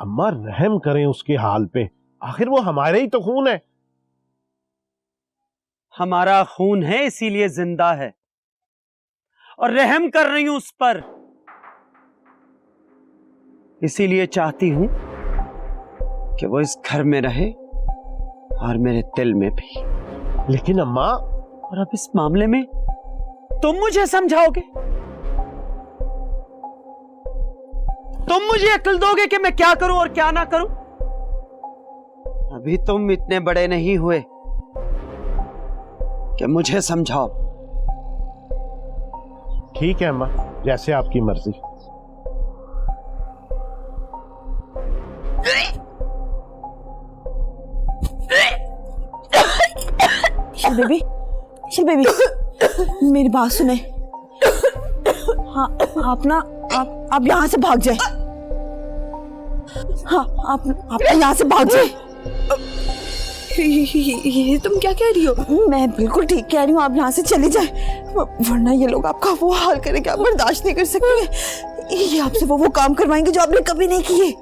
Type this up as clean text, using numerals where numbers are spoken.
अम्मा रहम करें उसके हाल पे, आखिर वो हमारे ही तो खून है। हमारा खून है इसीलिए जिंदा है और रहम कर रही हूं उस पर, इसीलिए चाहती हूं कि वो इस घर में रहे और मेरे दिल में भी। लेकिन अम्मा, और अब इस मामले में तुम मुझे समझाओगे, तुम मुझे अक्ल दोगे कि मैं क्या करूं और क्या ना करूं। अभी तुम इतने बड़े नहीं हुए कि मुझे समझाओ। ठीक है अम्मा, जैसे आपकी मर्जी। शिल बेबी मेरी बात सुने। हाँ आप यहाँ से भाग जाए। हाँ आप यहाँ से भाग जाए। ये तुम क्या कह रही हो? मैं बिल्कुल ठीक कह रही हूँ, आप यहाँ से चली जाए, वरना ये लोग आपका वो हाल करेंगे, आप बर्दाश्त नहीं कर सकते। ये आपसे वो काम करवाएंगे जो आपने कभी नहीं किए।